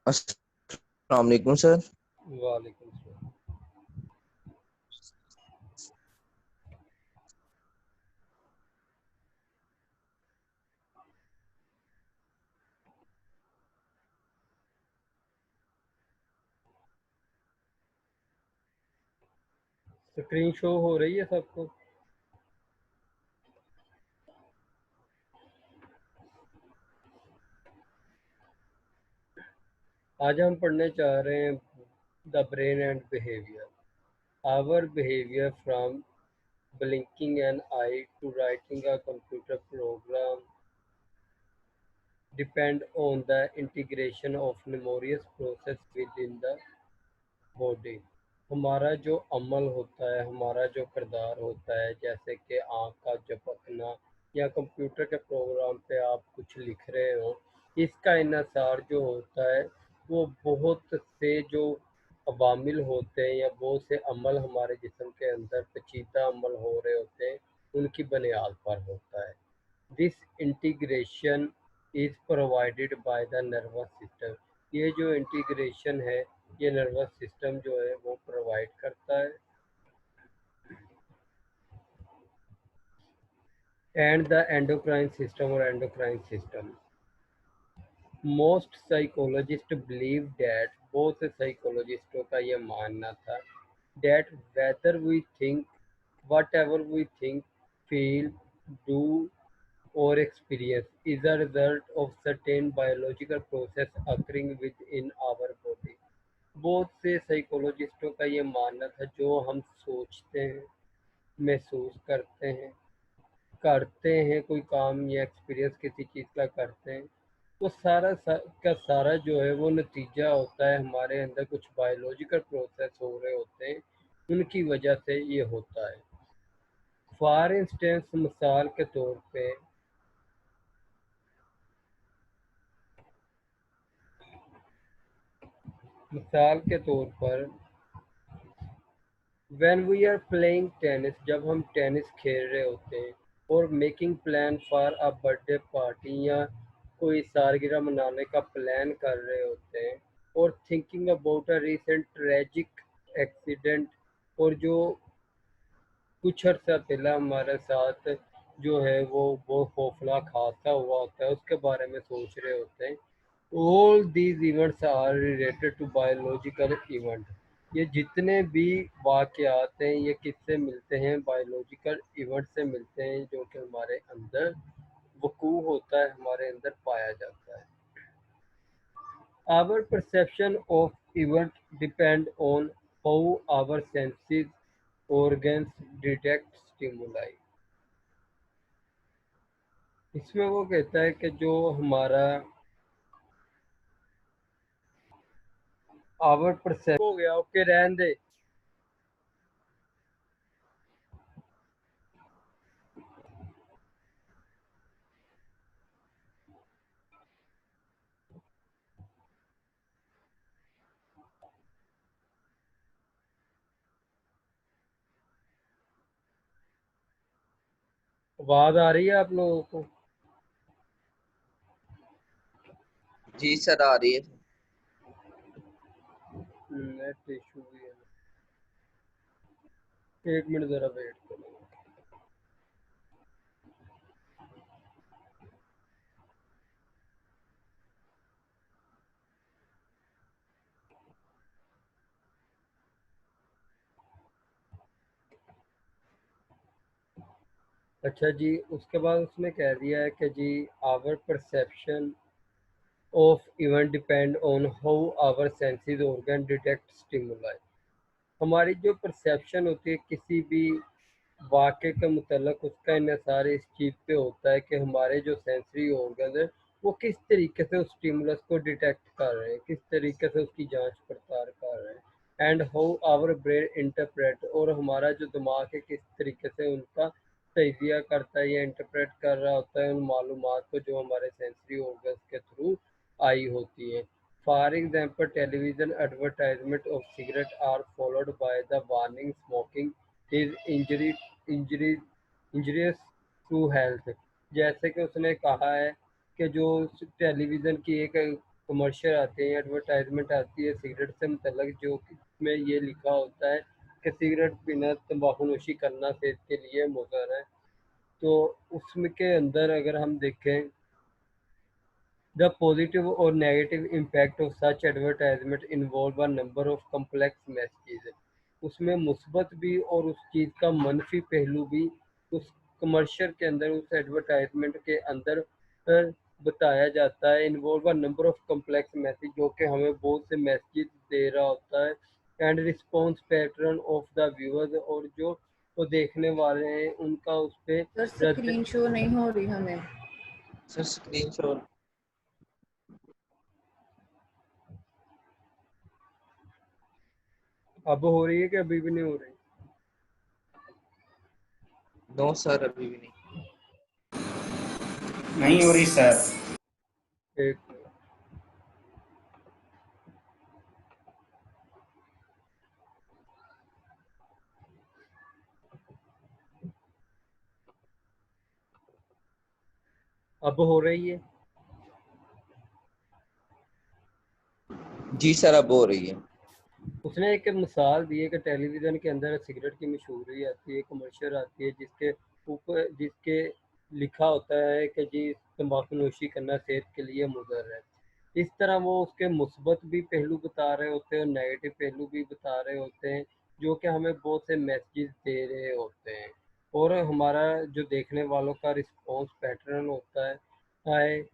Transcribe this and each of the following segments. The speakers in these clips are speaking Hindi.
अस्सलाम वालेकुम सर। वालेकुम सलाम। स्क्रीन शो हो रही है सबको? आज हम पढ़ने चाह रहे हैं the brain and behaviour. Our behaviour from blinking an eye to writing a computer program depend on the integration of numerous process within the body. हमारा जो अमल होता है, हमारा जो किरदार होता है, जैसे कि आँख का झपकना या कंप्यूटर के प्रोग्राम पे आप कुछ लिख रहे हो, इसका इन्हिसार जो होता है वो बहुत से जो अवामिल होते हैं या बहुत से अमल हमारे जिस्म के अंदर पेचीदा अमल हो रहे होते हैं, उनकी बुनियाद पर होता है। This integration is provided by the nervous system. ये जो इंटीग्रेशन है, ये नर्वस सिस्टम जो है वो प्रोवाइड करता है। एंड द एंडोक्राइन सिस्टम और endocrine system, most psychologist believe that, बहुत से साइकोलॉजिस्टों का ये मानना था, that whether we think, whatever we think, feel, do or experience is a result of certain biological process occurring within our body। बहुत से साइकोलॉजिस्टों का ये मानना था, जो हम सोचते हैं, महसूस करते हैं कोई काम या एक्सपीरियंस किसी चीज़ का करते हैं, वो का सारा जो है वो नतीजा होता है, हमारे अंदर कुछ बायोलॉजिकल प्रोसेस हो रहे होते हैं, उनकी वजह से ये होता है। फॉर इंस्टेंस, मिसाल के तौर पर when we are playing tennis, जब हम टेनिस खेल रहे होते हैं, और making plan for a birthday party या कोई सालगिरह मनाने का प्लान कर रहे होते हैं, और thinking about a recent tragic accident, और जो कुछ अर्सा पहला हमारे साथ जो है वो खौफनाक हादसा हुआ होता है, उसके बारे में सोच रहे होते हैं। All these events are related to biological event. ये जितने भी वाक़यात हैं, ये किससे मिलते हैं? बायोलॉजिकल इवेंट से मिलते हैं, जो कि हमारे अंदर वक़ू होता है, हमारे अंदर पाया जाता है। Our perception of event depend on how our senses organs detect stimuli. इसमें वो कहता है कि जो हमारा आवर परसेप्शन हो गया, ओके रहन दे। आवाज आ रही है आप लोगों को? जी सर, आ रही है। नेट इशू भी है। एक मिनट जरा वेट करो। अच्छा जी, उसके बाद उसने कह दिया है कि जी our perception of event depend on how our senses organ detect stimuli. हमारी जो परसेप्शन होती है किसी भी वाक़े के मुतल्लिक़, उसका इन्हिसार इस चीज़ पे होता है कि हमारे जो सेंसरी ऑर्गन है वो किस तरीके से उस स्टिमुलस को डिटेक्ट कर रहे हैं, किस तरीके से उसकी जांच पड़ताल कर रहे हैं, and how our brain interpret, और हमारा जो दिमाग है किस तरीके से उनका तजिया करता है या इंटरप्रेट कर रहा होता है उन मालूमात को जो हमारे सेंसरी ऑर्गन्स के थ्रू आई होती है। For example, television advertisement of cigarette are followed by the warning smoking is injury injurious to health. जैसे कि उसने कहा है कि जो टेलीविज़न की एक कमर्शियल आते हैं, एडवर्टाइजमेंट आती है सिगरेट से मतलब, जो में ये लिखा होता है कि सिगरेट पीना तंबाकूनोशी करना सेहत के लिए मुज़र है। तो उसमें के अंदर अगर हम देखें, the positive or negative impact of such advertisement involve a number of complex messages। उसमें मुस्बत भी और उस चीज़ का मनफी पहलू भी उस कमर्शियल के अंदर, उस एडवर्टाइजमेंट के अंदर बताया जाता है। Involve a number of complex message, जो कि हमें बहुत से मैसेज दे रहा होता है। And response pattern of the viewers, और जो वो देखने वाले हैं उनका उस पर सर रद्द। स्क्रीन शो नहीं हो रही हमें। Sir screenshot. अब हो रही है कि अभी भी नहीं हो रही? नो सर, अभी भी नहीं। नहीं हो रही सर। एक अब हो रही है? जी सर, अब हो रही है। उसने एक मिसाल दी है कि टेलीविज़न के अंदर सिगरेट की मशहूरी आती है, कमर्शियल आती है, जिसके ऊपर जिसके लिखा होता है कि जी तंबाकूनोशी करना सेहत के लिए मुज़र है। इस तरह वो उसके मुस्बत भी पहलू बता रहे होते हैं और नेगेटिव पहलू भी बता रहे होते हैं, जो कि हमें बहुत से मैसेज दे रहे होते हैं। और हमारा जो देखने वालों का रिस्पॉन्स पैटर्न होता है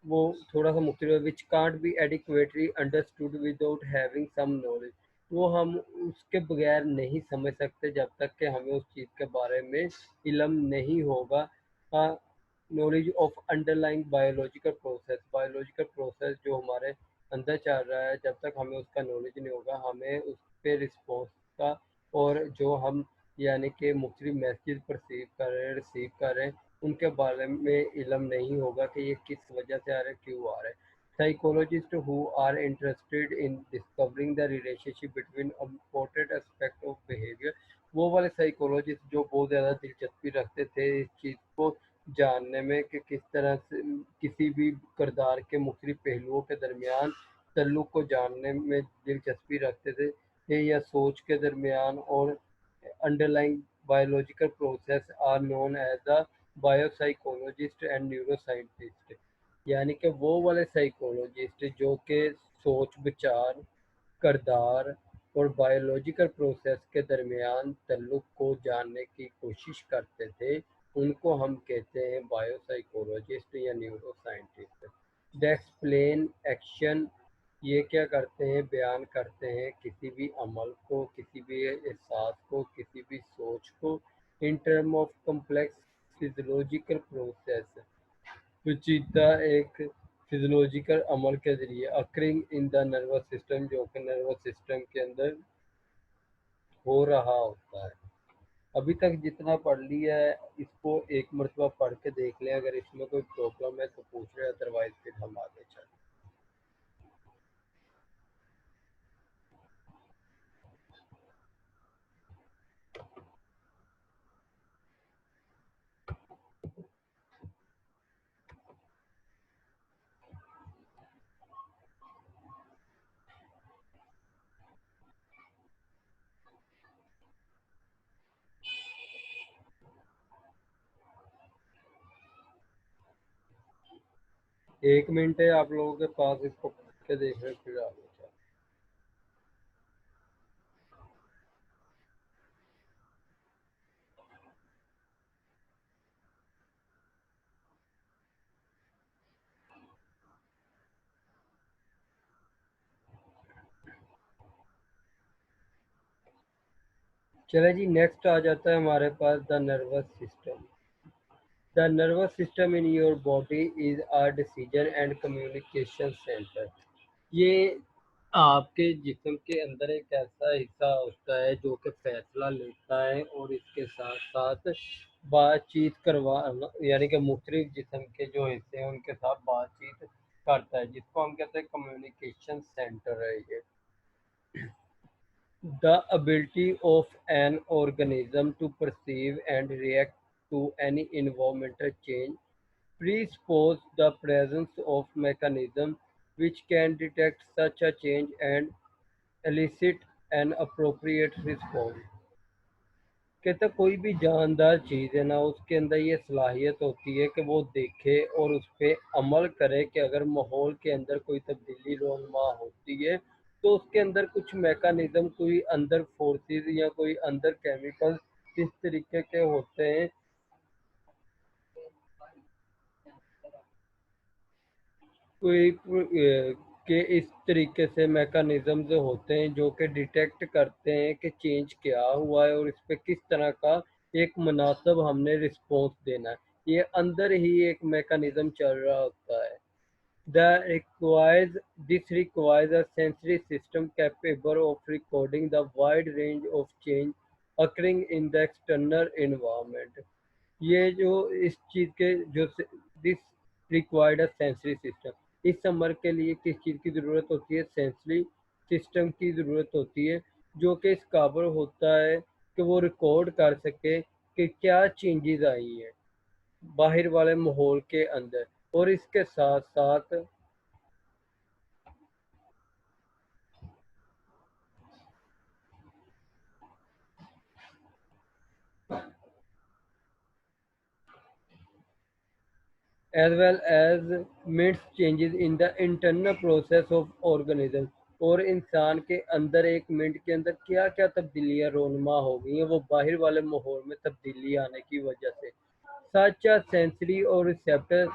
वो थोड़ा सा मुख्तलिफ है, which can't be adequately understood without having some knowledge. वो हम उसके बगैर नहीं समझ सकते जब तक कि हमें उस चीज़ के बारे में इल्म नहीं होगा। Knowledge of underlying biological process जो हमारे अंदर चल रहा है, जब तक हमें उसका नॉलेज नहीं होगा, हमें उस पर रिस्पॉन्स का और जो हम यानी कि मुख्तलिफ मैसेज परसीव कर रहे हैं, रिसीव कर रहे हैं, उनके बारे में इल्म नहीं होगा कि ये किस वजह से आ रहे हैं, क्यों आ रहे हैं। Psychologists who are interested in discovering the relationship between important aspect of behavior, वो वाले साइकोलॉजिस्ट जो बहुत ज़्यादा दिलचस्पी रखते थे इस चीज़ को जानने में कि किस तरह से किसी भी किरदार के मुख्तलिफ पहलुओं के दरमियान तल्लुक़ को जानने में दिलचस्पी रखते थे या सोच के दरमियान, और underlying biological process are known as the biopsychologist and neuroscientist. यानी कि वो वाले साइकोलॉजिस्ट जो कि सोच विचार किरदार और बायोलॉजिकल प्रोसेस के दरमियान तल्लुक़ को जानने की कोशिश करते थे, उनको हम कहते हैं बायोसाइकोलॉजिस्ट या न्यूरोसाइंटिस्ट। द एक्सप्लेन एक्शन, ये क्या करते हैं, बयान करते हैं किसी भी अमल को, किसी भी एहसास को, किसी भी सोच को in term of complex physiological process, पेचीदा एक फिजियोलॉजिकल अमल के ज़रिए occurring in the nervous system, जो कि नर्वस सिस्टम के अंदर हो रहा होता है। अभी तक जितना पढ़ लिया है इसको एक मरतबा पढ़ के देख लें, अगर इसमें कोई प्रॉब्लम है तो पूछ लें, अदरवाइज फिर हम आगे चलें। एक मिनट है आप लोगों के पास, इसको पढ़ के देख लें फिर आगे चलें। चले जी, नेक्स्ट आ जाता है हमारे पास the nervous system. The nervous system in your body is a decision and communication center. ये आपके जिस्म के अंदर एक ऐसा हिस्सा होता है जो कि फैसला लेता है और इसके साथ साथ बातचीत करवा, यानी कि मुख्तलिफ जिस्म के जो हिस्से हैं उनके साथ बातचीत करता है, जिसको हम कहते हैं कम्युनिकेशन सेंटर है ये। The ability of an organism to perceive and react to any environmental change presupposes the presence of mechanisms which can detect such a change and elicit an appropriate response. कहता कोई भी जानदार चीज़ है ना, उसके अंदर ये सलाहियत होती है कि वो देखे और उस पर अमल करे कि अगर माहौल के अंदर कोई तब्दीली रोनमा होती है तो उसके अंदर कुछ मैकानिज्म, कोई अंदर फोर्सेस या कोई अंदर केमिकल इस तरीके के होते हैं, कोई के इस तरीके से मैकानिज्म्स होते हैं जो कि डिटेक्ट करते हैं कि चेंज क्या हुआ है और इस पे किस तरह का एक मुनासिब हमने रिस्पॉन्स देना है। ये अंदर ही एक मैकानिज्म चल रहा होता है। This requires a sensory system capable of recording the wide range of change occurring in the external environment. ये जो इस चीज़ के जो this required a sensory system, इस समर के लिए किस चीज़ की ज़रूरत होती है? सेंसरी सिस्टम की ज़रूरत होती है जो कि इस काबिल होता है कि वो रिकॉर्ड कर सके कि क्या चेंजेस आई हैं बाहर वाले माहौल के अंदर। और इसके साथ साथ as well as means changes in the internal process of organism। और इंसान के अंदर एक मिनट के अंदर क्या क्या तब्दीलियां रोनमा हो गई हैं वो बाहर वाले माहौल में तब्दीली आने की वजह से। Such a sensory or receptor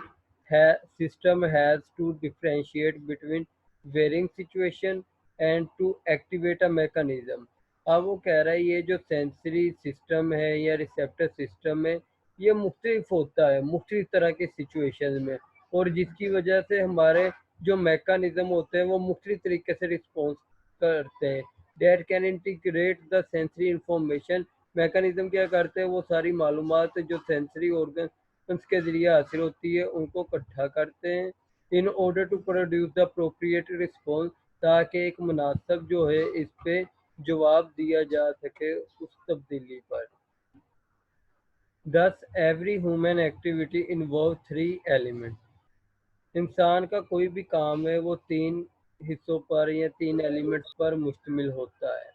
system has to differentiate between varying situation and to activate a mechanism। अब वो कह रहा है ये जो सेंसरी सिस्टम है या रिसेप्टर सिस्टम है ये मुख्तलिफ होता है मुख्तलिफ तरह के सिचुएशन में, और जिसकी वजह से हमारे जो मैकानिज्म होते हैं वो मुख्तलिफ तरीके से रिस्पॉन्स करते हैं। Date can integrate the sensory information. Mechanism क्या करते हैं वो सारी मालूमात जो सेंसरी ऑर्गन के ज़रिए हासिल होती है उनको इकट्ठा करते हैं in order to produce the appropriate response, ताकि एक मुनासिब जो है इस पे जवाब दिया जा सके उस तब्दीली पर। Thus every human activity involves three elements। इंसान का कोई भी काम है वो तीन हिस्सों पर या तीन एलिमेंट्स पर मुश्तमिल होता है।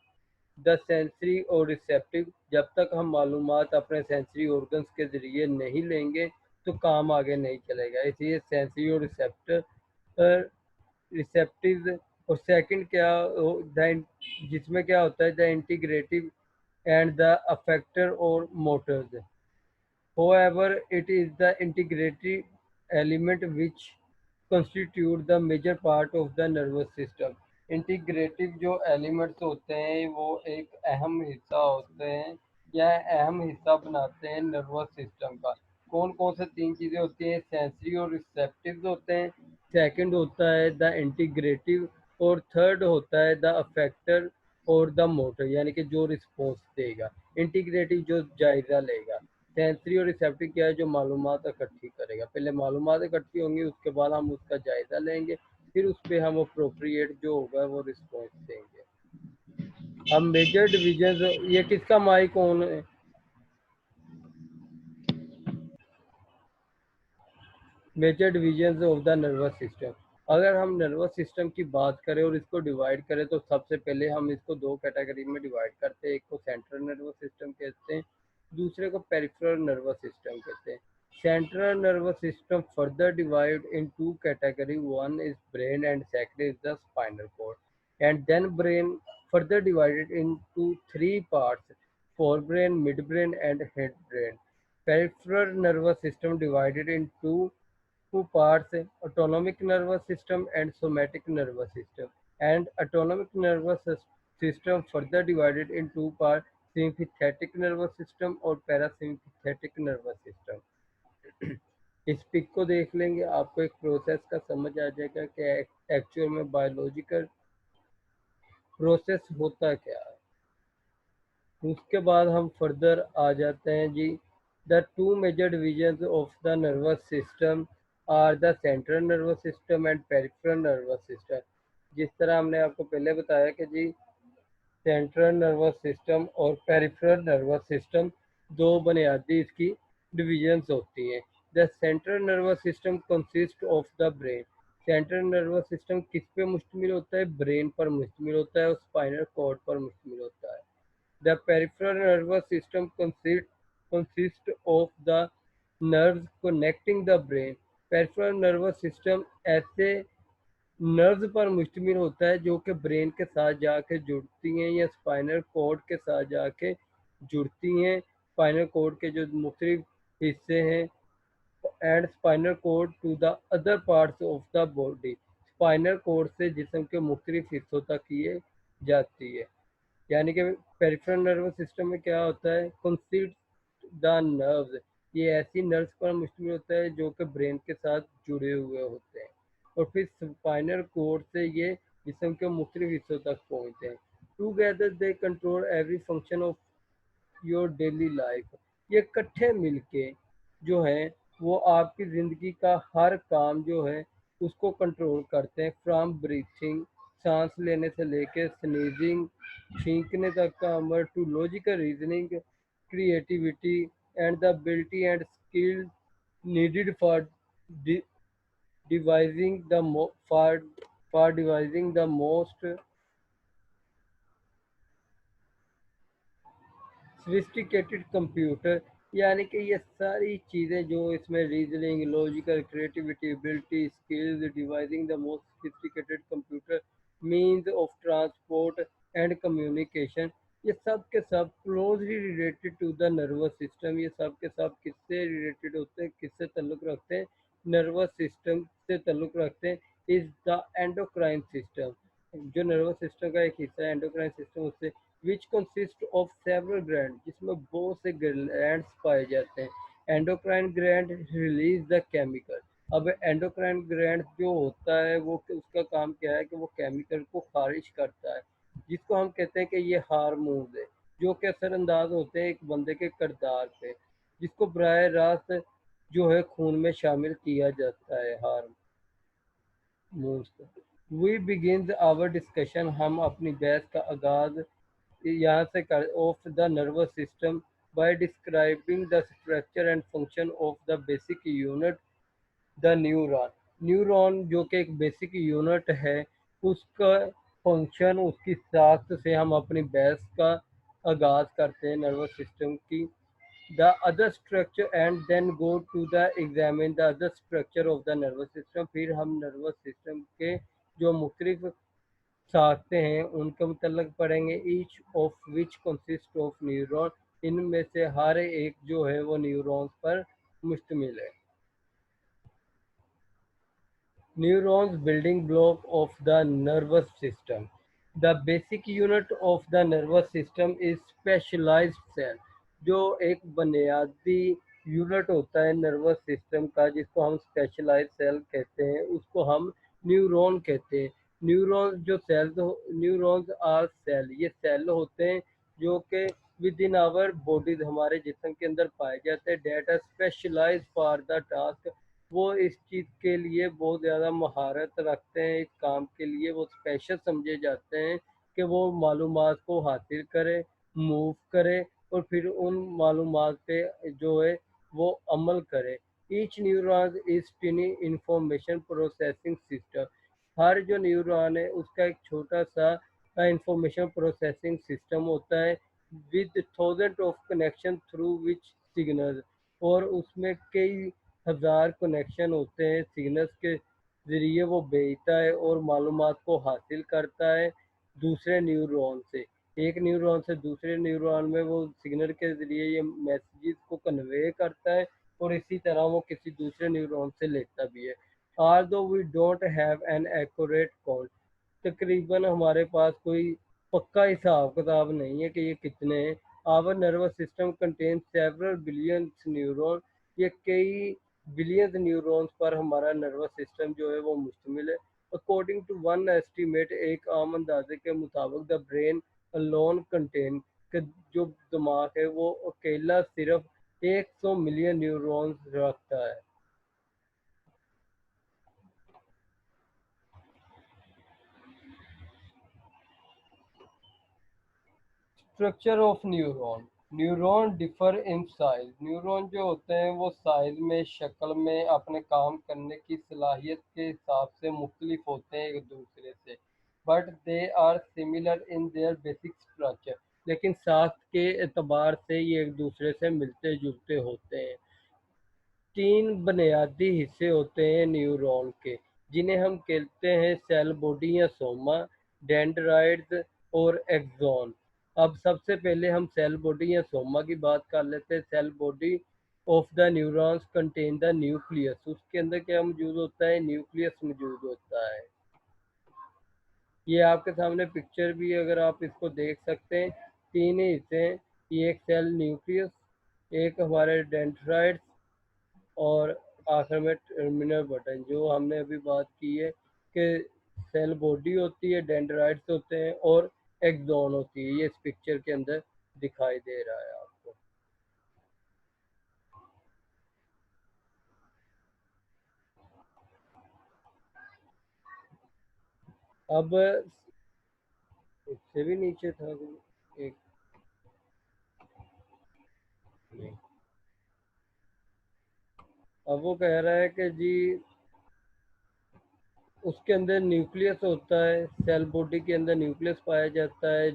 द सेंसरी और रिसेप्टिव। जब तक हम मालूमात अपने सेंसरी ऑर्गन्स के ज़रिए नहीं लेंगे तो काम आगे नहीं चलेगा, इसलिए सेंसरी और रिसेप्टिव। और सेकंड क्या जिसमें क्या होता है the integrative and the effector और Motors. However, it is the integrated element which constitute the major part of the nervous system। Integrative जो एलिमेंट्स होते हैं वो एक अहम हिस्सा होते हैं या अहम हिस्सा बनाते हैं नर्वस सिस्टम का। कौन कौन से तीन चीज़ें होती हैं? सेंसरी और रिसेप्टिव होते हैं, सेकंड होता है द इंटीग्रेटिव, और थर्ड होता है द अफेक्टर और द मोटर, यानी कि जो रिस्पॉन्स देगा। इंटीग्रेटिव जो जायजा लेगा। सेंसरी और रिसेप्टिव क्या है? जो मालूमात इकट्ठी करेगा। पहले मालूमात इकट्ठी होंगी उसके बाद हम उसका जायजा लेंगे, फिर उस पर हम अप्रोप्रिएट जो होगा वो रिस्पॉन्स देंगे। अब मेजर डिवीजन, ये किसका माइक ऑन है? Major division of the nervous system. अगर हम नर्वस सिस्टम की बात करें और इसको डिवाइड करें तो सबसे पहले हम इसको दो कैटेगरी में डिवाइड करते हैं। एक को सेंट्रल नर्वस सिस्टम कहते हैं, दूसरे को पेरिफेरल नर्वस सिस्टम कहते हैं। Central nervous system further divide in two category, one is brain and second is the spinal cord. And then brain further divided into three parts: forebrain, midbrain and hindbrain। Peripheral nervous system divided into two parts: autonomic nervous system and somatic nervous system। And autonomic nervous system further divided in two parts: sympathetic nervous system और parasympathetic nervous system। इस पिक को देख लेंगे आपको एक प्रोसेस का समझ आ जाएगा कि एक्चुअल में बायोलॉजिकल प्रोसेस होता क्या है। उसके बाद हम फर्दर आ जाते हैं जी। The two major division of the nervous system are the central nervous system and peripheral nervous system. जिस तरह हमने आपको पहले बताया कि जी सेंट्रल नर्वस सिस्टम और पेरिफेरल नर्वस सिस्टम दो बुनियादी इसकी डिविजन्स होती हैं। The central nervous system consist of the brain. Central nervous system किस पे मुश्तमिल होता है? ब्रेन पर मुश्तमिल होता है और स्पाइनल कॉर्ड पर मुश्तमिल होता है। The peripheral nervous system consist of the nerves connecting the brain. Peripheral nervous system ऐसे नर्व्स पर मुश्तमिल होता है जो कि ब्रेन के साथ जाके जुड़ती हैं या स्पाइनल कॉर्ड के साथ जाके जुड़ती हैं। स्पाइनल कॉर्ड के जो मुख्तलिफ हिस्से हैं and spinal cord to the other parts of the body. Spinal cord से जिस्म के मुख्तलिफ हिस्सों तक ये जाती है। यानी कि पेरिफेरल नर्वस सिस्टम में क्या होता है? कंसिस्ट द नर्व्स, ये ऐसी नर्व्स पर मुश्तमिल होता है जो कि ब्रेन के साथ जुड़े हुए होते हैं और फिर स्पाइनल कोड से ये जिस्म के मुख्तलिफ हिस्सों तक पहुंचते हैं। Together they control every function of your daily life. ये इकट्ठे मिलके जो है वो आपकी ज़िंदगी का हर काम जो है उसको कंट्रोल करते हैं। फ्रॉम ब्रीथिंग, सांस लेने से लेके स्नीजिंग, छींकने तक का अमल, to logical reasoning, creativity and the ability and skill needed de- devising the for devising the most sophisticated computer. यानी कि ये सारी चीज़ें जो इसमें reasoning, logical, creativity, ability, skills, devising the most sophisticated computer, means of transport and communication, ये सब के सब closely related to the nervous system. ये सब के सब किससे रिलेटेड होते हैं, किससे ताल्लुक़ रखते हैं? नर्वस सिस्टम से ताल्लुक़ रखते हैं। इज़ द एंडोक्राइन सिस्टम, जो नर्वस सिस्टम का एक हिस्सा है एंडोक्राइन सिस्टम, उससे which consist of several gland, जिसमें बहुत से ग्लैंड्स पाए जाते हैं। Endocrine gland release the chemical. अब एंडोक्राइन ग्लैंड जो होता है वो उसका काम क्या है कि वो केमिकल को खारिज करता है, जिसको हम कहते हैं कि ये हार्मोन्स है जो कि असरअंदाज होते हैं एक बंदे के किरदार पे, जिसको बराह रास्त जो है खून में शामिल किया जाता है हार्मोन्स को। वी बिगिन आवर डिस्कशन, हम अपनी बहस का आगाज यहाँ से कर of the nervous system by describing the structure and function of the basic unit, the neuron. Neuron जो कि एक बेसिक यूनिट है, उसका फंक्शन, उसकी साख्त से हम अपनी बहस का आगाज करते हैं नर्वस सिस्टम की। The other structure and then go to the examine the other structure of the nervous system. फिर हम नर्वस सिस्टम के जो मुख्तलिफ साख्तें हैं उनके मतलब पढ़ेंगे। Each of which consist of neuron, इनमें से हर एक जो है वो न्यूरॉन्स पर मुश्तमिल है। Neurons building block of the nervous system. The basic unit of the nervous system is specialized cell. जो एक बुनियादी यूनिट होता है नर्वस सिस्टम का जिसको हम स्पेशलाइज्ड सेल कहते हैं, उसको हम न्यूरॉन कहते हैं। न्यूरॉन्स जो सेल्स, न्यूरॉन्स आर सेल, ये सेल होते हैं जो कि विद इन आवर बॉडीज, हमारे जिस्म के अंदर पाए जाते हैं। Data specialize for the task, वो इस चीज़ के लिए बहुत ज़्यादा महारत रखते हैं, इस काम के लिए वो स्पेशल समझे जाते हैं कि वो मालूमात को हासिल करे, मूव करे और फिर उन मालूमात पे जो है वो अमल करे। Each neuron is tiny information processing system. हर जो न्यूरॉन है उसका एक छोटा सा इंफॉर्मेशन प्रोसेसिंग सिस्टम होता है with thousand of connection through which signal, और उसमें कई हज़ार कनेक्शन होते हैं सिग्नल्स के ज़रिए वो भेजता है और मालूमात को हासिल करता है दूसरे न्यूरॉन से। एक न्यूरॉन से दूसरे न्यूरॉन में वो सिग्नल के ज़रिए ये मैसेजेस को कन्वे करता है और इसी तरह वो किसी दूसरे न्यूरॉन से लेता भी है। although we don't have an accurate count, तकरीबन हमारे पास कोई पक्का हिसाब किताब नहीं है कि ये कितने हैं। Our nervous system contain several billions neuron, ये कई बिलियंस न्यूरॉन्स पर हमारा नर्वस सिस्टम जो है वो मुश्तमिल है। अकॉर्डिंग टू वन एस्टीमेट, एक आम अंदाजे के मुताबिक द ब्रेन अलोन कंटेन, कि जो दिमाग है वो अकेला सिर्फ 100 मिलियन न्यूरॉन्स रखता है। Structure of neuron. Neuron differ in size. Neuron जो होते हैं वो साइज में, शक्ल में, अपने काम करने की सलाहियत के हिसाब से मुख्तलिफ होते हैं एक दूसरे से, but they are similar in their basic structure. लेकिन साख्त के एतबार से ये एक दूसरे से मिलते जुलते होते हैं। तीन बुनियादी हिस्से होते हैं न्यूरॉन के, जिन्हें हम कहते हैं सेल बॉडी या सोमा, डेंड्राइड्स और एक्सॉन। अब सबसे पहले हम सेल बॉडी या सोमा की बात कर लेते हैं। Cell body of the neurons contain the nucleus. उसके अंदर क्या मौजूद होता है? न्यूक्लियस मौजूद होता है। ये आपके सामने पिक्चर भी है, अगर आप इसको देख सकते हैं। तीन ही हिस्से हैं, ये एक सेल न्यूक्लियस, एक हमारे डेंड्राइड्स, और आखिर में टर्मिनल बटन। जो हमने अभी बात की है कि सेल बॉडी होती है, डेंड्राइट्स होते हैं और एक्सॉन होती है। ये इस पिक्चर के अंदर दिखाई दे रहा है आपको। अब इससे भी नीचे था एक, नहीं। अब वो कह रहा है कि जी उसके अंदर न्यूक्लियस होता है, सेल बॉडी के अंदर न्यूक्लियस पाया जाता है,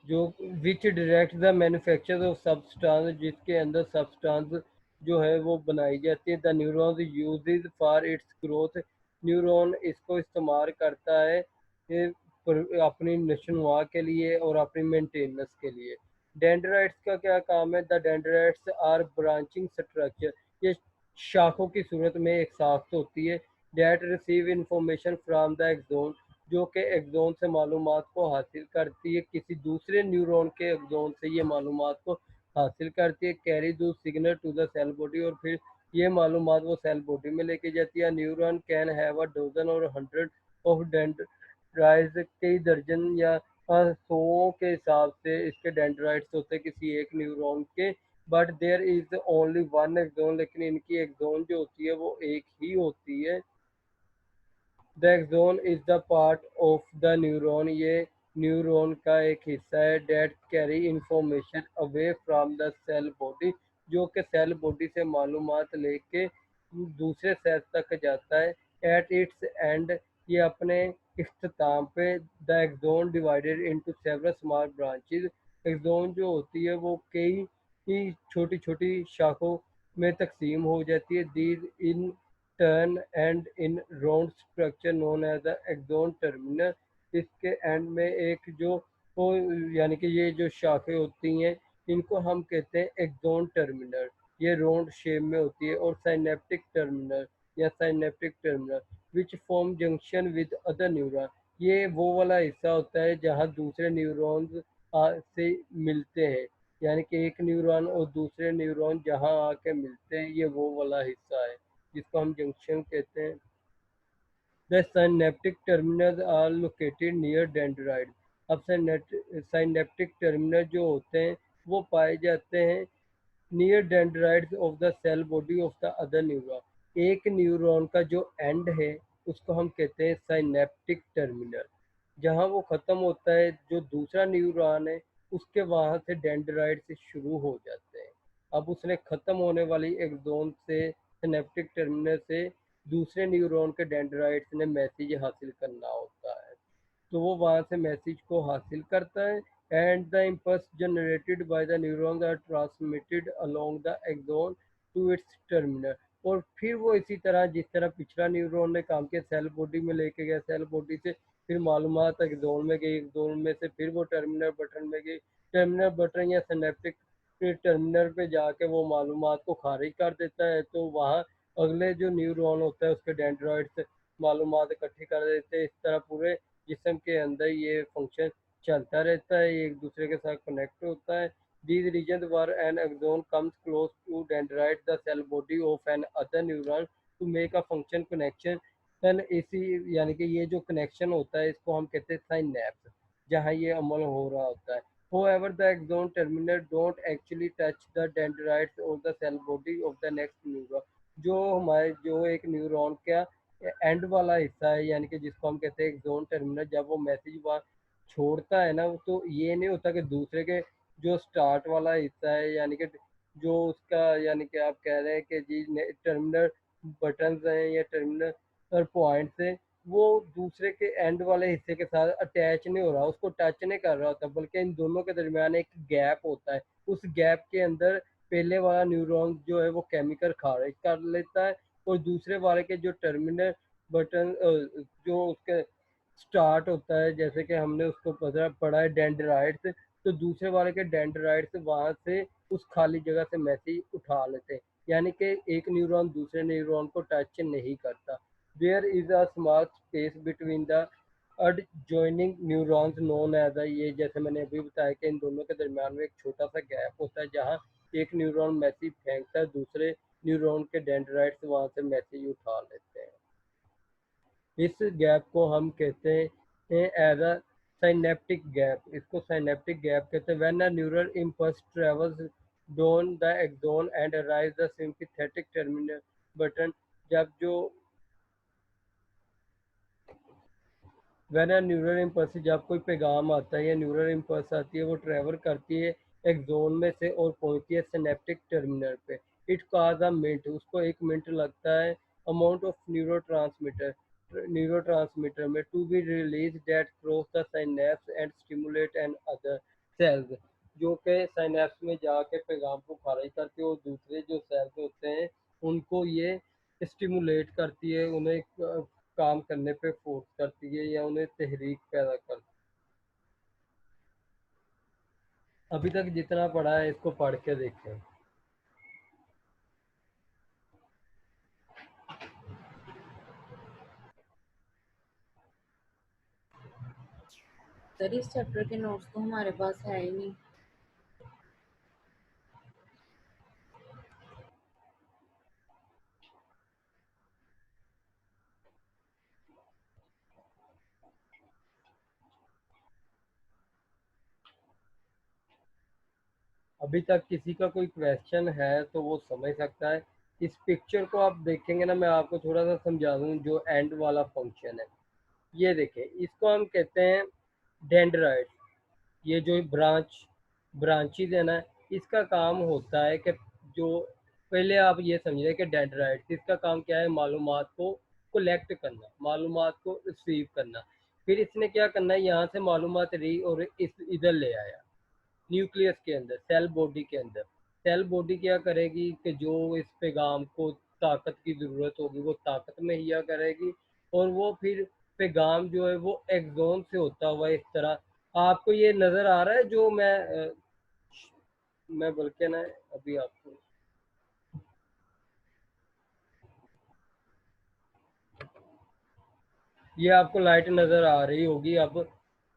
जो which direct the manufacture of substance, जिसके अंदर सब्सटेंस जो है वो बनाई जाती है। The neuron uses for its growth. Neuron इसको इस्तेमाल करता है अपनी नशोनुमा के लिए और अपनी मेंटेनेंस के लिए। डेंड्राइट्स का क्या काम है? The dendrites are branching structure. ये शाखों की सूरत में एक साख्त होती है। That receive information from the axon, जो कि एक्सोन से मालूमात को हासिल करती है, किसी दूसरे न्यूरॉन के एक्सोन से ये मालूमात को हासिल करती है। Carry to signal to the cell body, और फिर ये मालूमात वो सेल बॉडी में लेके जाती है। Neuron can have a dozen or hundred of dendrites, कई दर्जन या सौ के हिसाब से इसके डेंड्राइट्स होते हैं किसी एक न्यूरॉन के। But there is only one axon, लेकिन इनकी एक्सोन जो होती है वो एक ही होती है। The axon is the part of the neuron, ये न्यूरॉन का एक हिस्सा है। That carry information away from the cell body, जो कि सेल बॉडी से मालूमात लेके दूसरे सेल तक जाता है। एट इट्स एंड, ये अपने इख्तिताम पे, the axon divided into several small branches. Axon जो होती है वो कई ही छोटी छोटी शाखों में तकसीम हो जाती है। These in turn end in round structure known as the axon terminal. इसके एंड में एक जो वो, यानी कि ये जो शाखें होती हैं इनको हम कहते हैं एक्सोन टर्मिनल। ये राउंड शेप में होती है। और साइनेप्टिक टर्मिनल या synaptic terminal which form junction with other neuron, ये वो वाला हिस्सा होता है जहाँ दूसरे न्यूरॉन्स से मिलते हैं। यानी कि एक न्यूरॉन और दूसरे न्यूरॉन जहाँ आके मिलते हैं, ये वो वाला हिस्सा है जिसको हम जंक्शन कहते हैं। The synaptic terminals are located near dendrites। अब synaptic terminal जो होते हैं वो पाए जाते हैं near dendrites of the cell body of the other neuron. एक न्यूरॉन का जो एंड है उसको हम कहते हैं साइनेप्टिक टर्मिनल। जहाँ वो ख़त्म होता है, जो दूसरा न्यूरॉन है उसके वहाँ से डेंड्राइड से शुरू हो जाते हैं। अब उसने ख़त्म होने वाली एक्सोन से, सिनेप्टिक टर्मिनल से दूसरे न्यूरॉन के डेंड्राइट्स ने मैसेज हासिल करना होता है, तो वो वहाँ से मैसेज को हासिल करता है। And the impulse generated by the neurons are transmitted along the axon to its terminal. और फिर वो इसी तरह, जिस तरह पिछला न्यूरॉन ने काम किया, सेल बॉडी में लेके गया, सेल बॉडी से फिर मालूमात एक्सोन में गई, एक्सोन में से फिर वो टर्मिनल बटन में गई, टर्मिनल बटन या सिनेप्टिक टर्मिनल पे जाके वो मालूमात को खारिज कर देता है। तो वहाँ अगले जो न्यूरॉन होता है उसके डेंड्राइड से मालूमात इकट्ठी कर देते हैं। इस तरह पूरे जिस्म के अंदर ये फंक्शन चलता रहता है, ये एक दूसरे के साथ कनेक्ट होता है। These regions where an axon comes close to dendrite the cell body of an other neuron to make a function connection। then इसी, यानी कि ये जो कनेक्शन होता है इसको हम कहते हैं साइनैप्स, जहाँ ये अमल हो रहा होता है। However, the axon terminal don't actually touch the dendrites or the cell body of the next neuron। जो हमारे जो एक न्यूरॉन का एंड वाला हिस्सा है, यानी कि जिसको हम कहते हैं एक्सोन टर्मिनल, जब वो मैसेज वहाँ छोड़ता है ना, तो ये नहीं होता कि दूसरे के जो स्टार्ट वाला हिस्सा है, यानी कि जो उसका, यानी कि आप कह रहे हैं कि जी टर्मिनल बटन्स हैं या टर्मिनल पॉइंट्स हैं, वो दूसरे के एंड वाले हिस्से के साथ अटैच नहीं हो रहा, उसको टच नहीं कर रहा होता, बल्कि इन दोनों के दरमियान एक गैप होता है। उस गैप के अंदर पहले वाला न्यूरॉन जो है वो केमिकल खारिज कर लेता है, और दूसरे वाले के जो टर्मिनल बटन जो उसके स्टार्ट होता है, जैसे कि हमने उसको पढ़ा है डेंड्राइट्स, तो दूसरे वाले के डेंड्राइट्स वहाँ से उस खाली जगह से मैसेज उठा लेते हैं, यानी कि एक न्यूरॉन दूसरे न्यूरॉन को टच नहीं करता। There is a small space between the adjoining neurons known as ये जैसे मैंने अभी बताया कि इन दोनों के दरमियान में एक छोटा सा गैप होता है, जहाँ एक न्यूरॉन मैसेज फेंकता है, दूसरे न्यूरॉन के डेंड्राइट्स वहाँ से मैसेज उठा लेते हैं। इस गैप को हम कहते हैं एज अ साइनेप्टिक गैप, इसको साइनेप्टिक गैप कहते हैं। When a neural impulse travels down the axon and arise the sympathetic terminal button, जब जो व्हेन अ न्यूरल इम्पल्स, जब कोई पैगाम आता है या न्यूरल इम्पल्स आती है, वो ट्रैवल करती है एक्सोन में से और पहुंचती है सिनेप्टिक टर्मिनल पे। इट कॉज अ मिनट, उसको 1 मिनट लगता है, अमाउंट ऑफ न्यूरोट्रांसमीटर में to be release that cross the synapse and stimulate and other cells, जो कि साइनेप्स में जाके पैगाम को खारिज करती है, और दूसरे जो सेल्स होते हैं उनको ये स्टिमुलेट करती है, उन्हें काम करने पे फोर्स करती है या उन्हें तहरीक पैदा करती है। अभी तक जितना पढ़ा है इसको पढ़ के देखें। सर इस चैप्टर के नोट्स तो हमारे पास है ही नहीं। अभी तक किसी का कोई क्वेश्चन है तो वो समझ सकता है। इस पिक्चर को आप देखेंगे ना, मैं आपको थोड़ा सा समझा दूँ जो एंड वाला फंक्शन है। ये देखें, इसको हम कहते हैं डेंड्राइट। ये जो ब्रांचेज है ना, इसका काम होता है कि जो पहले आप ये समझिए कि डेंड्राइट इसका काम क्या है, मालूमात को कलेक्ट करना, मालूमात को रिसीव करना। फिर इसने क्या करना है, यहाँ से मालूमात ली और इस इधर ले आया न्यूक्लियस के अंदर, सेल बॉडी के अंदर। सेल बॉडी क्या करेगी कि जो इस पैगाम को ताकत की ज़रूरत होगी वो ताकत मुहैया करेगी, और वो फिर पैगाम जो है वो एक्सोन से होता हुआ इस तरह आपको ये नज़र आ रहा है, जो मैं बल्कि ना अभी आपको ये आपको लाइट नज़र आ रही होगी अब,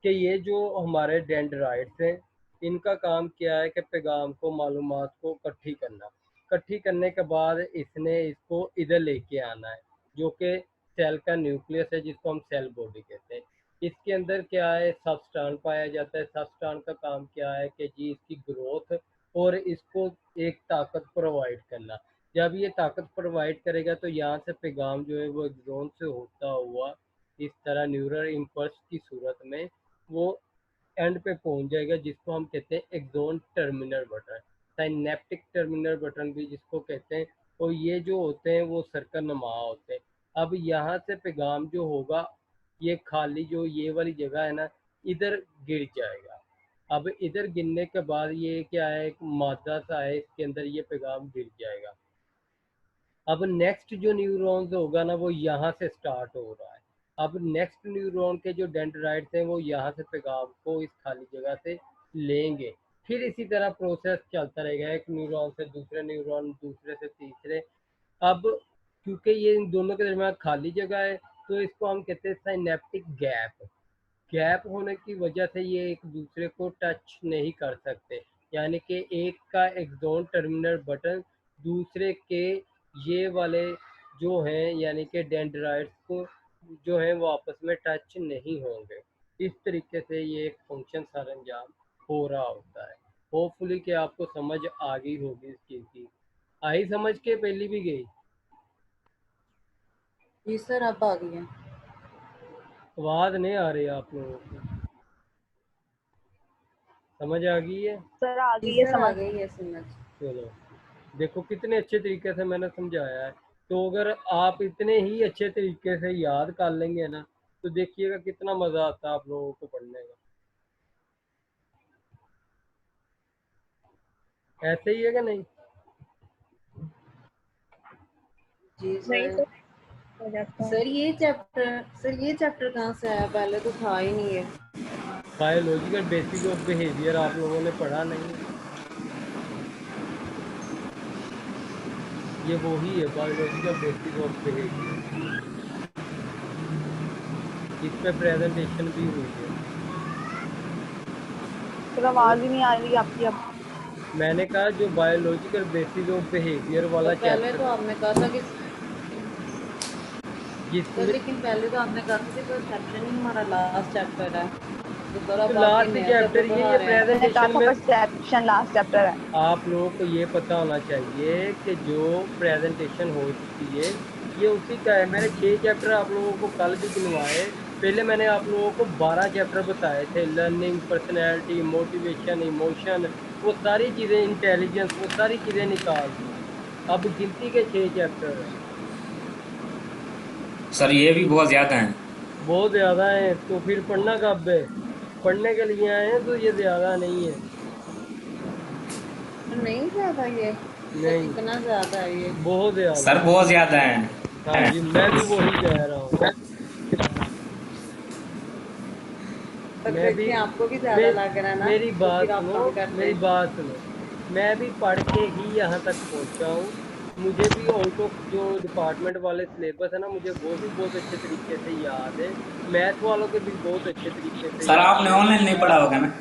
कि ये जो हमारे डेंड्राइट्स हैं, इनका काम क्या है कि पैगाम को मालूमात को इकट्ठी करना, इकट्ठी करने के बाद इसने इसको इधर लेके आना है, जो कि सेल का न्यूक्लियस है, जिसको हम सेल बॉडी कहते हैं। इसके अंदर क्या है, सबस्टांस पाया जाता है। सबस्टांस का काम क्या है कि जी इसकी ग्रोथ और इसको एक ताकत प्रोवाइड करना। जब ये ताकत प्रोवाइड करेगा तो यहाँ से पैगाम जो है वो एक्सोन से होता हुआ इस तरह न्यूरल इम्पल्स की सूरत में वो एंड पे पहुंच जाएगा, जिसको हम कहते हैं axon terminal button, synaptic terminal button भी जिसको कहते हैं। और ये जो होते हैं वो सर्कल नुमा होते हैं। अब यहाँ से पैगाम जो होगा, ये खाली जो ये वाली जगह है ना, इधर गिर जाएगा। अब इधर गिरने के बाद ये क्या है, एक मादा सा है, इसके अंदर ये पैगाम गिर जाएगा। अब नेक्स्ट जो न्यूरॉन्स होगा ना, वो यहाँ से स्टार्ट हो रहा है। अब नेक्स्ट न्यूरॉन के जो डेंड्राइट्स हैं वो यहाँ से पैगाम को इस खाली जगह से लेंगे। फिर इसी तरह प्रोसेस चलता रहेगा, एक न्यूरॉन से दूसरे न्यूरॉन, दूसरे से तीसरे। अब क्योंकि ये इन दोनों के दरमियान खाली जगह है, तो इसको हम कहते हैं साइनेप्टिक गैप। गैप होने की वजह से ये एक दूसरे को टच नहीं कर सकते, यानी कि एक का एक्सोन टर्मिनल बटन दूसरे के ये वाले जो हैं, यानी कि डेंड्राइट्स को जो है वो आपस में टच नहीं होंगे। इस तरीके से ये एक फंक्शन सरंजाम हो रहा होता है। होपफुली कि आपको समझ आ गई होगी इस चीज़ की। आई समझ के पहली भी गई। जी सर अब आ गई है। आवाज नहीं आ रही आप लोगों की, समझ आ गई है? सर आ जी गई है सर आ समझ। गई है समझ। चलो, देखो कितने अच्छे तरीके से मैंने समझाया है। तो अगर आप इतने ही अच्छे तरीके से याद कर लेंगे ना, तो देखिएगा कितना मजा आता है आप लोगों को पढ़ने का। ऐसे ही है कि नहीं? जी नहीं सर। तो हो जाता है। सर ये चैप्टर कहाँ से आया, पहले तो था ही नहीं है। बायोलॉजिकल बेसिस ऑफ बिहेवियर आप लोगों ने पढ़ा नहीं है? ये वही है बायोलॉजिकल बेसिस ऑफ बिहेवियर, इस पे प्रेजेंटेशन भी हुई है। फिर आवाज ही नहीं आ रही आपकी अब। मैंने कहा जो बायोलॉजिकल बेसिस ऑफ बिहेवियर तो वाला पहले तो चैप्टर, आपने कहा था कि सर, जिसमें लेकिन पहले तो आपने कहा था कि परसेप्शन ही हमारा लास्ट चैप्टर है। तो सर तो अब आप ये लास्ट नया चैप्टर चैप्टर पढ़ा ये रहे हैं। मैंने कहा प्रेजेंटेशन था में परसेप्शन लास्ट चैप्टर है। आप लोगों को ये पता होना चाहिए कि जो प्रेजेंटेशन हो चुकी है ये उसी का है। मैंने 6 चैप्टर आप लोगों को कल भी गिनवाए। पहले मैंने आप लोगों को 12 चैप्टर बताए थे, लर्निंग, पर्सनैलिटी, मोटिवेशन, इमोशन, वो सारी चीज़ें, इंटेलिजेंस, वो सारी चीज़ें निकाल दी। अब गिनती के 6 चैप्टर हैं। सर ये भी बहुत ज्यादा है। बहुत ज़्यादा है तो फिर पढ़ना कब है? पढ़ने के लिए आए हैं तो ये ज़्यादा नहीं है। तो नहीं ज्यादा ये? सर नहीं, कितना ज्यादा है ये? बहुत ज़्यादा सर है। बहुत ज्यादा है। हाँ जी, मैं भी वही कह रहा हूँ। पर मैं भी देखिए आपको भी मे, ज्यादा लग रहा है ना, मेरी तो फिर बात आप सुनो, कम करते मेरी हैं। बात सुनो। मैं भी पढ़ के ही यहाँ तक पहुँचा हूँ। मुझे भी आउट ऑफ जो डिपार्टमेंट वाले सिलेबस है ना, मुझे वो भी बहुत अच्छे तरीके से याद है। मैथ वालों के भी बहुत अच्छे तरीके से सर याद आपने है। ऑनलाइन नहीं पढ़ा होगा ना?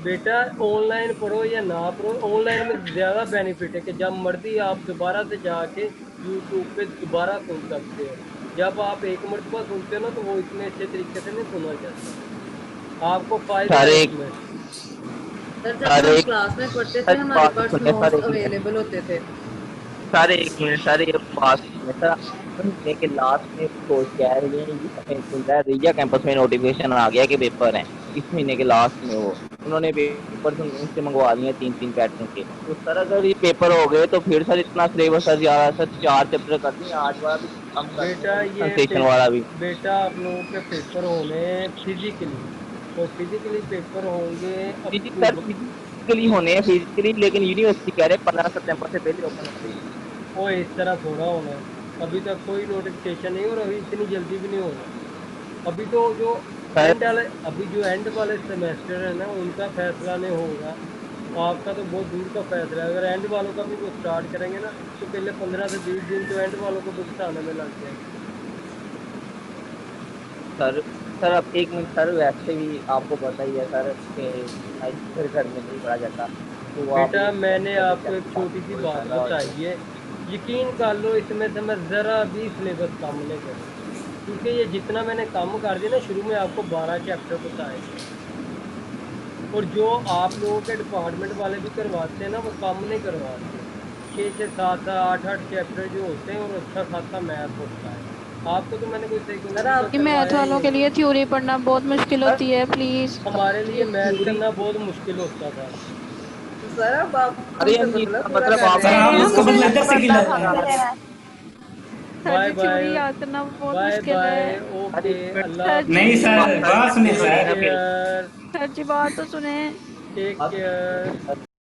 बेटा, ऑनलाइन पढ़ो या ना पढ़ो, ऑनलाइन में ज़्यादा बेनिफिट है कि जब मर्जी आप दोबारा से जाके यूट्यूब पे दोबारा सुन सकते हो। जब आप एक मरतबा सुनते हो ना, तो वो इतने अच्छे तरीके से नहीं सुना जाता। आपको फ़ायदा सर है एक इसमें। सर जब सर हम एक क्लास में पढ़ते थे सर एक हमारे बात पास सुनिए सर नोट्स एक मिनट। अवेलेबल होते थे। सर एक मिनट सर एक बात सुनिए सर। महीने के लास्ट में सोच के आ रही है, ये हमें मिल रहा है रिया कैंपस में नोटिफिकेशन आ गया कि पेपर है इस महीने के लास्ट में। वो उन्होंने पेपर उनसे मंगवा दिए 3-3 पैटर्न के। तो सर अगर ये पेपर हो गए तो फिर सर इतना सिलेबस सर ज्यादा सर 4 चैप्टर कर दिए, 8 वाला भी कम कर देंगे बेटा और ये कंसेशन वाला भी। बेटा आप लोगों के पेपर होने फिजिकली, और फिजिकली पेपर होंगे सर अक्टूबर। फिजिकली होने हैं फिजिकली, लेकिन यूनिवर्सिटी कह रहे हैं 15 सितंबर से पहले ओपन हो जाएगी। वो इस तरह थोड़ा होना है, अभी तक कोई नोटिफिकेशन नहीं, और अभी इतनी जल्दी भी नहीं होना। अभी तो जो सर एंड वाले अभी जो एंड वाले सेमेस्टर है ना, उनका फैसला नहीं होगा। आपका तो बहुत दूर का फैसला है। अगर एंड वालों का भी वो स्टार्ट करेंगे ना, तो पहले 15 से 20 दिन तो एंड वालों को बुक्स आने में लग जाएंगे। सर सर अब एक मिनट सर, वैसे भी आपको पता ही है सर कि फिर घर में नहीं पढ़ा जाता, तो आप बेटा, ये मैंने सेमेस्टर के आपको एक चैप्टर छोटी काफी सी बहुत बात ज्यादा होते बताई हैं। है। यकीन कर लो, इसमें से मैं ज़रा भी सिलेबस कम नहीं करूँ, क्योंकि ये जितना मैंने कम कर दिया ना, शुरू में आपको 12 चैप्टर बताए थे, और जो आप लोगों के डिपार्टमेंट वाले भी करवाते हैं ना, वो कम नहीं करवाते। 6-6, 7-7, 8-8 चैप्टर जो होते हैं, और अच्छा खासा मैथ होता है। आपको तो मैंने कोई सर साइकोलॉजी का आप मैथ करवाया ही वालों के नहीं। लिए थ्योरी पढ़ना बहुत मुश्किल सर होती है, प्लीज। हमारे ये लिए मैथ थ्योरी, करना बहुत मुश्किल होता था। सर अब आप अरे हमसे नहीं बदला इसका पूरा मतलब कर आप रहे सर कह हैं। रहे आप हैं उसका हमसे। बदला इधर से क्यों बदला ले रहे हमसे हैं? लेना है। सर बाय जी, बाय। थ्योरी याद करना बहुत बाय मुश्किल बाय। है। अरे ओके, एक मिनट अल्लाह सर जी, नहीं हाफिज। सर, सर बात सुनिए सुनिए टेक ना सर। फिर। केयर। सर जी बात तो सुने। टेक बात सुनिए केयर। सर।